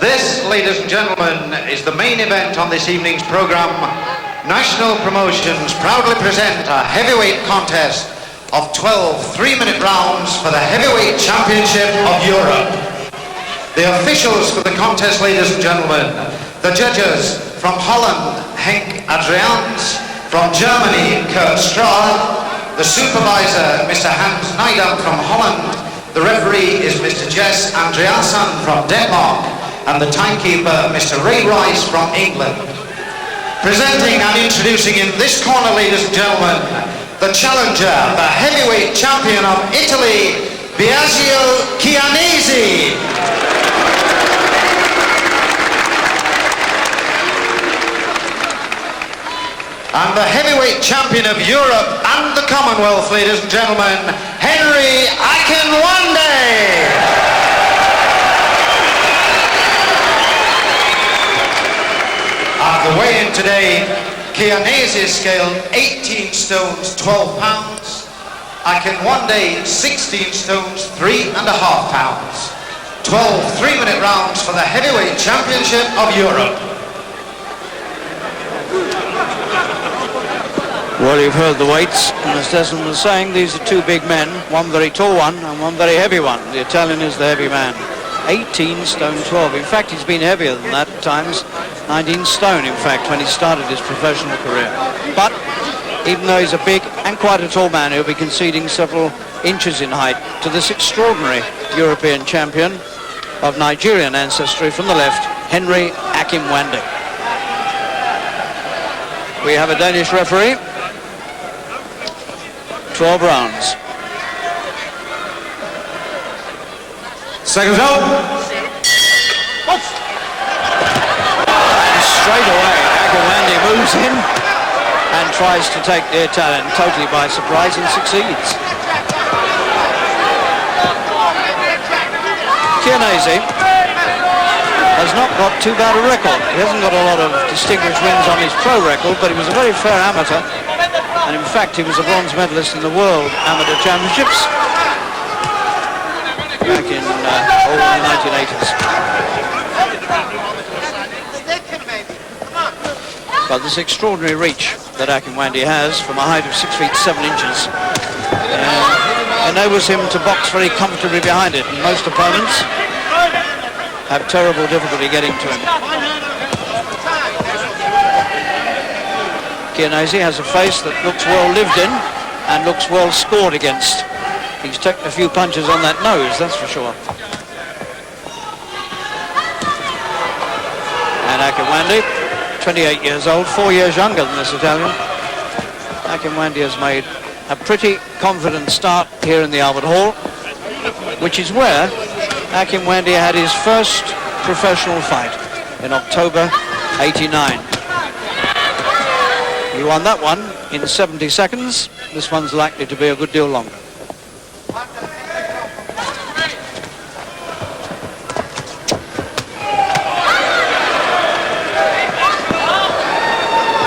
This, ladies and gentlemen, is the main event on this evening's program. National Promotions proudly present a heavyweight contest of 12 3-minute rounds for the Heavyweight Championship of Europe. The officials for the contest, ladies and gentlemen, the judges from Holland, Henk Adriaans, from Germany, Kurt Strahl, the supervisor, Mr. Hans Nijdam from Holland, the referee is Mr. Jess Andreasen from Denmark, and the timekeeper, Mr. Ray Rice from England. Presenting and introducing in this corner, ladies and gentlemen, the challenger, the heavyweight champion of Italy, Biagio Chianese. And the heavyweight champion of Europe and the Commonwealth, ladies and gentlemen, Akinwande. At the weigh-in today, Chianese is scaled 18 stones, 12 pounds. Akinwande, 16 stones, 3.5 pounds. 12 3-minute rounds for the heavyweight championship of Europe. Well, you've heard the weights, and as Desmond was saying, these are two big men, one very tall one and one very heavy one. The Italian is the heavy man. 18 stone 12. In fact, he's been heavier than that at times. 19 stone, in fact, when he started his professional career. But even though he's a big and quite a tall man, he'll be conceding several inches in height to this extraordinary European champion of Nigerian ancestry from the left, Henry Akinwande. We have a Danish referee. 12 rounds. Seconds out. And straight away, Akinwande moves in and tries to take the Italian totally by surprise and succeeds. Chianese has not got too bad a record. He hasn't got a lot of distinguished wins on his pro record, but he was a very fair amateur. And in fact, he was a bronze medalist in the World Amateur Championships back in the 1980s. But this extraordinary reach that Akinwande has from a height of 6 feet 7 inches enables him to box very comfortably behind it, and most opponents have terrible difficulty getting to him. Chianese has a face that looks well lived in and looks well scored against. He's taken a few punches on that nose, that's for sure. And Akinwande, 28 years old, 4 years younger than this Italian. Akinwande has made a pretty confident start here in the Albert Hall, which is where Akinwande had his first professional fight in October '89. He won that one in 70 seconds. This one's likely to be a good deal longer.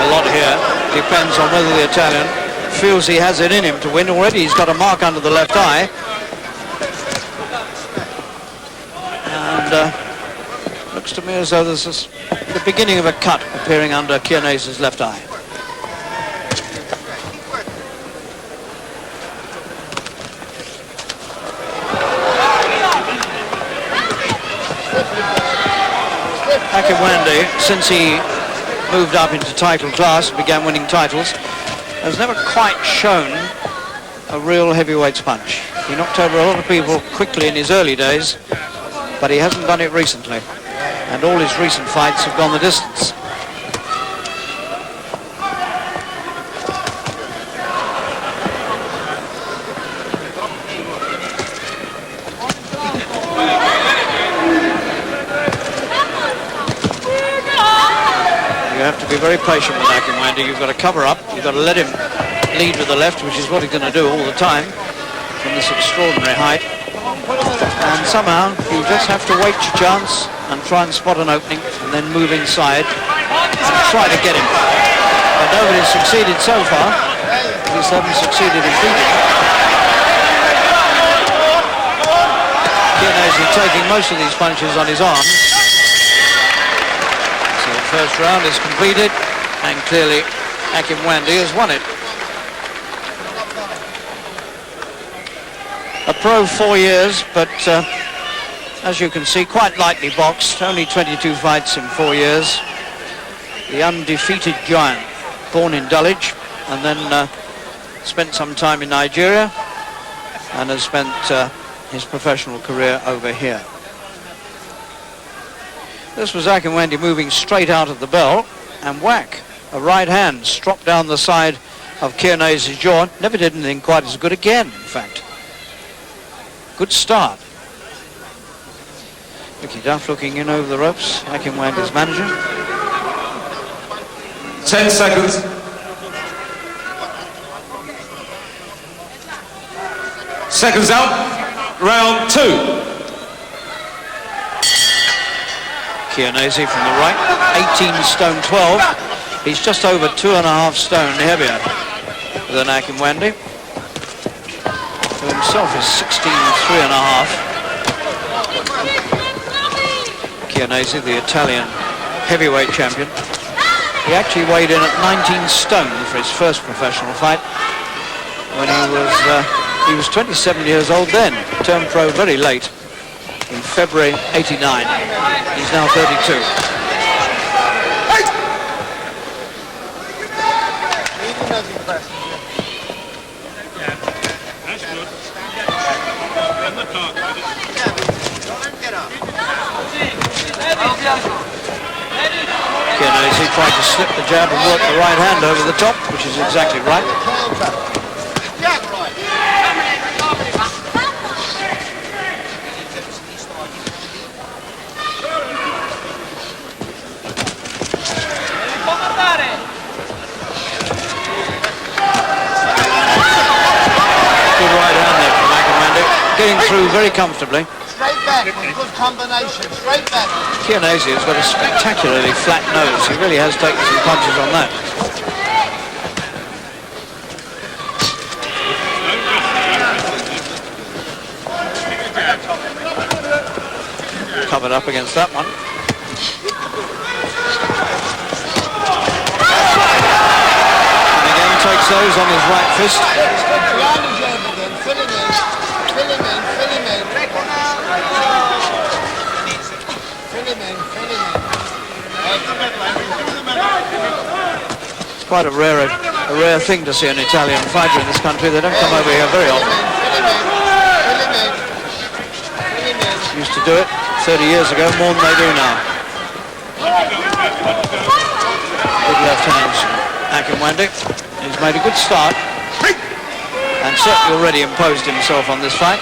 A lot here depends on whether the Italian feels he has it in him to win. Already he's got a mark under the left eye. And looks to me as though there's the beginning of a cut appearing under Chianese's left eye. Akinwande, since he moved up into title class, began winning titles, has never quite shown a real heavyweight's punch. He knocked over a lot of people quickly in his early days, but he hasn't done it recently. And all his recent fights have gone the distance. You have to be very patient with Akinwande. You've got to cover up. You've got to let him lead with the left, which is what he's going to do all the time from this extraordinary height. And somehow you just have to wait your chance and try and spot an opening and then move inside and try to get him. But nobody's succeeded so far. At least they haven't succeeded in beating him. Chianese taking most of these punches on his arms. First round is completed, and clearly Akinwande has won it. A pro 4 years, but as you can see, quite lightly boxed. Only 22 fights in 4 years. The undefeated giant, born in Dulwich, and then spent some time in Nigeria, and has spent his professional career over here. This was Akinwande moving straight out of the bell, and whack, a right hand stropped down the side of Chianese's jaw. Never did anything quite as good again, in fact. Good start. Mickey Duff looking in over the ropes, Akinwande's manager. 10 seconds. Seconds out. Round 2. Chianese from the right, 18 stone 12. He's just over 2.5 stone heavier than Akinwande, who himself is 16.3.5. Chianese, the Italian heavyweight champion. He actually weighed in at 19 stone for his first professional fight when he was 27 years old then. Turned pro very late in February '89. He's now 32. Chianese tried to slip the jab and work the right hand over the top, which is exactly right. Good right hand there from Akinwande, getting through very comfortably. Straight back, good combination, straight back. Chianese has got a spectacularly flat nose. He really has taken some punches on that. Covered up against that one. And again takes those on his right fist. It's quite a rare thing to see an Italian fighter in this country. They don't come over here very often. Used to do it 30 years ago, more than they do now. Good left hands, Akinwande. He's made a good start and certainly already imposed himself on this fight.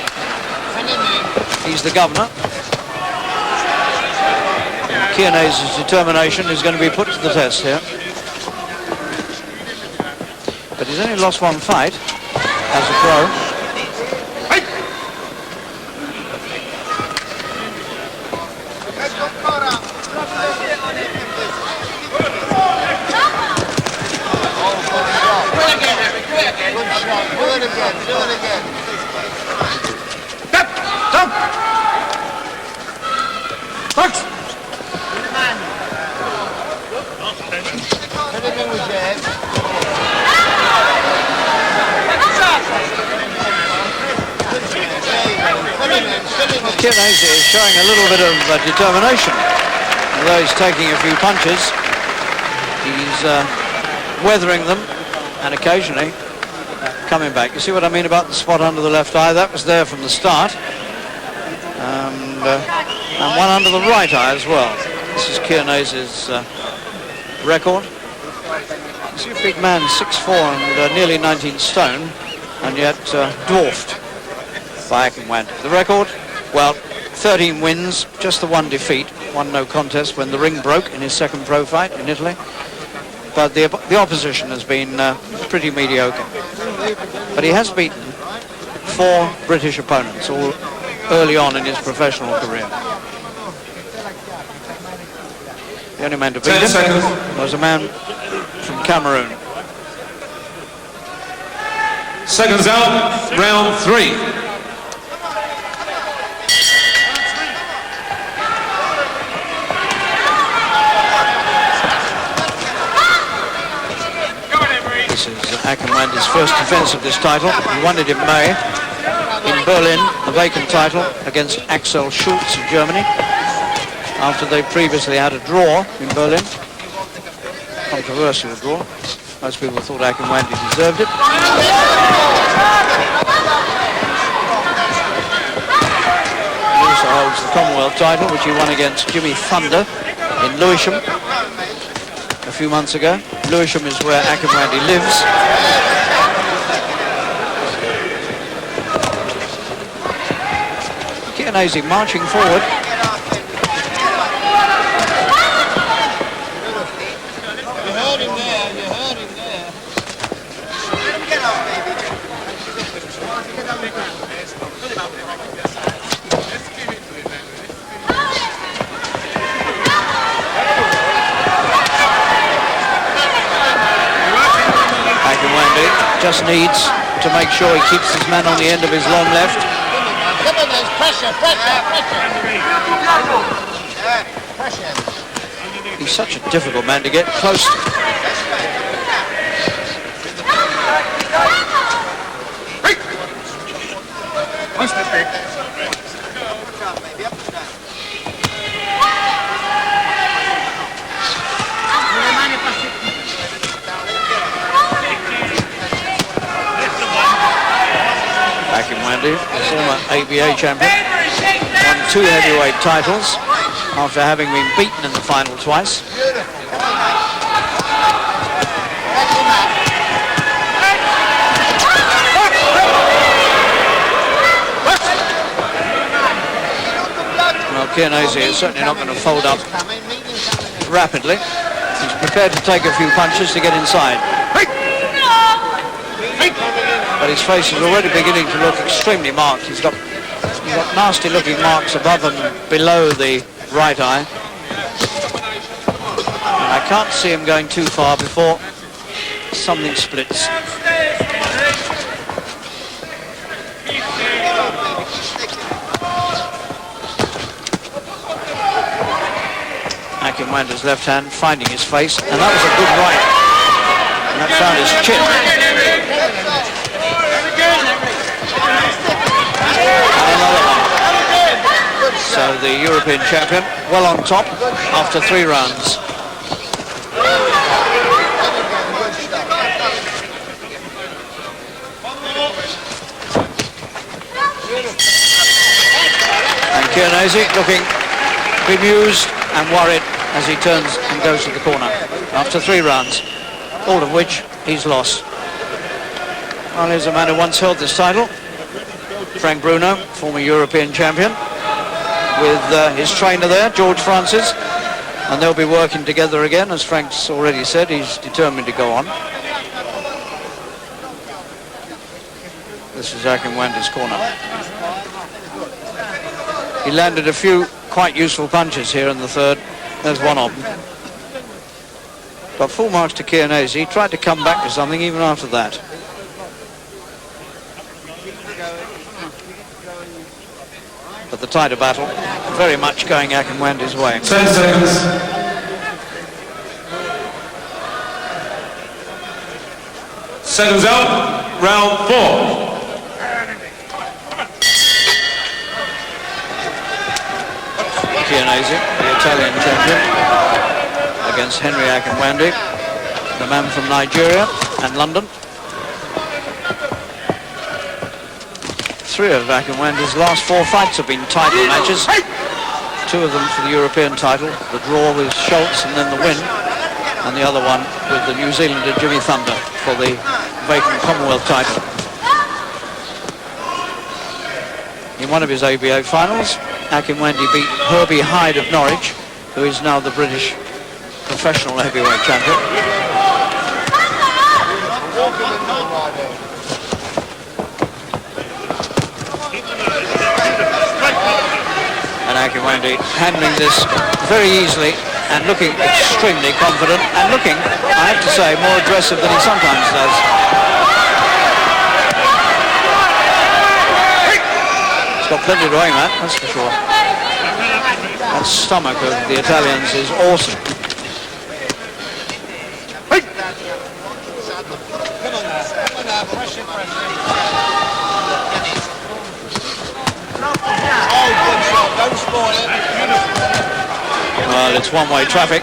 He's the governor. Chianese's determination is going to be put to the test here. But he's only lost one fight as a pro. Chianese is showing a little bit of determination. Although he's taking a few punches, he's weathering them and occasionally coming back. You see what I mean about the spot under the left eye? That was there from the start. And one under the right eye as well. This is Chianese's record. You see a big man, 6'4" and nearly 19 stone, and yet dwarfed by Akinwande. The record, well, 13 wins, just the one defeat, one no contest when the ring broke in his second pro fight in Italy. But the opposition has been pretty mediocre. But he has beaten 4 British opponents all early on in his professional career. The only man to beat him was a man from Cameroon. Seconds out, round 3. Akinwande's first defence of this title. He won it in May in Berlin, a vacant title against Axel Schulz of Germany, after they previously had a draw in Berlin. Controversial draw. Most people thought Akinwande deserved it. He also holds the Commonwealth title, which he won against Jimmy Thunder in Lewisham a few months ago. Lewisham is where Akinwande lives. Chianese marching forward. You heard him there, you heard him there. Let him get off, baby. Akinwande just needs to make sure he keeps his man on the end of his long left. Come on, there's pressure, pressure, pressure. Pressure. He's such a difficult man to get close to. Akinwande, former ABA champion, won 2 heavyweight titles after having been beaten in the final twice. Well, Chianese is certainly not going to fold up rapidly. He's prepared to take a few punches to get inside. But his face is already beginning to look extremely marked. He's got nasty looking marks above and below the right eye. And I can't see him going too far before something splits. Akinwande's left hand finding his face, and that was a good right. And that found his chin. So the European champion well on top after 3 rounds. And Chianese looking bemused and worried as he turns and goes to the corner after 3 rounds, all of which he's lost. Well, here's a man who once held this title, Frank Bruno, former European champion, with his trainer there, George Francis, and they'll be working together again. As Frank's already said, he's determined to go on. This is Akinwande's corner. He landed a few quite useful punches here in the third. There's one of them. But full marks to Chianese. He tried to come back to something even after that. But the tighter battle very much going Akinwande's way. 10 seconds. Seconds out, round 4. Chianese, the Italian champion, against Henry Akinwande, the man from Nigeria and London. 3 of Akinwande's last 4 fights have been title matches. 2 of them for the European title, the draw with Schultz and then the win, and the other one with the New Zealander Jimmy Thunder for the vacant Commonwealth title. In one of his ABA finals, Akinwande beat Herbie Hyde of Norwich, who is now the British professional heavyweight champion. And Akinwande handling this very easily and looking extremely confident and looking, I have to say, more aggressive than he sometimes does. He's got plenty to aim at, that's for sure. That stomach of the Italians is awesome. Oh, good shot. Don't spoil it. Well, it's one-way traffic.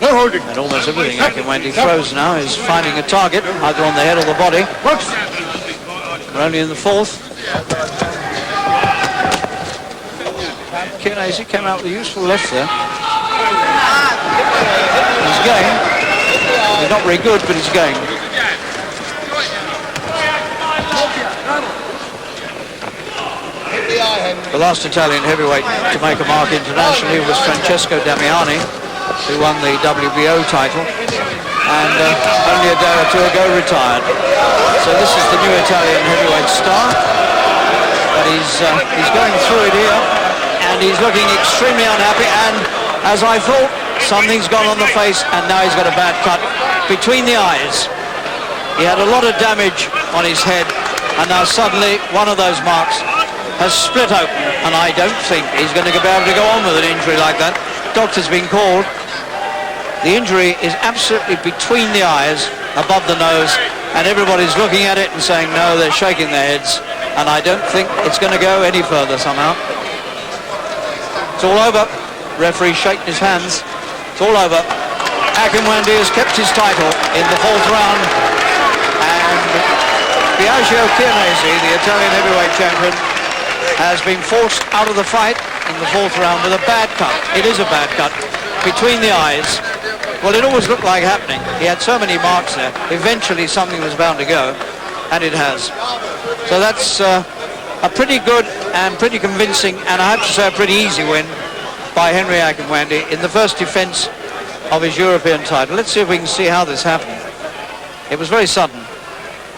And almost everything Akinwande throws now is finding a target, either on the head or the body. We're only in the fourth. Chianese came out with a useful left there. He's game. He's not very good, but he's game. The last Italian heavyweight to make a mark internationally was Francesco Damiani, who won the WBO title, and only a day or two ago retired. So this is the new Italian heavyweight star, but he's going through it here, and he's looking extremely unhappy, and as I thought, something's gone on the face, and now he's got a bad cut between the eyes. He had a lot of damage on his head, and now suddenly one of those marks has split open, and I don't think he's going to be able to go on with an injury like that. Doctor's been called. The injury is absolutely between the eyes, above the nose, and everybody's looking at it and saying no, they're shaking their heads, and I don't think it's going to go any further somehow. It's all over. Referee shaking his hands. It's all over. Akinwande has kept his title in the fourth round, and Biagio Chianese, the Italian heavyweight champion, has been forced out of the fight in the fourth round with a bad cut. It is a bad cut between the eyes. Well, it always looked like happening. He had so many marks there. Eventually something was bound to go, and it has. So that's a pretty good and pretty convincing, and I have to say a pretty easy win by Henry Akinwande in the first defence of his European title. Let's see if we can see how this happened. It was very sudden.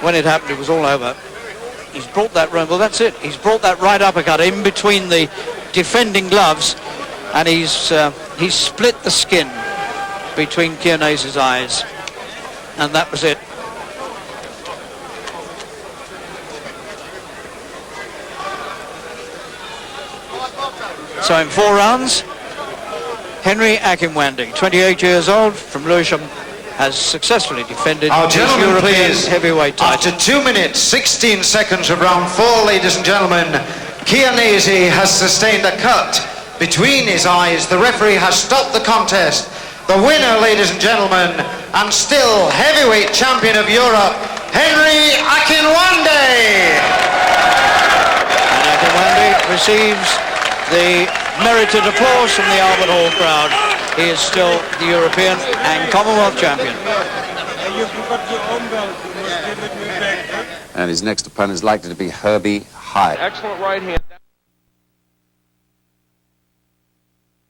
When it happened, it was all over. He's brought that round. Well, that's it. He's brought that right uppercut in between the defending gloves, and he's split the skin between Chianese's eyes, and that was it. So in 4 rounds, Henry Akinwande, 28 years old, from Lewisham, has successfully defended his European heavyweight title. After 2 minutes, 16 seconds of round 4, ladies and gentlemen, Chianese has sustained a cut between his eyes. The referee has stopped the contest. The winner, ladies and gentlemen, and still heavyweight champion of Europe, Henry Akinwande. And Akinwande receives the merited applause from the Albert Hall crowd. He is still the European and Commonwealth champion. And his next opponent is likely to be Herbie High. Excellent right hand.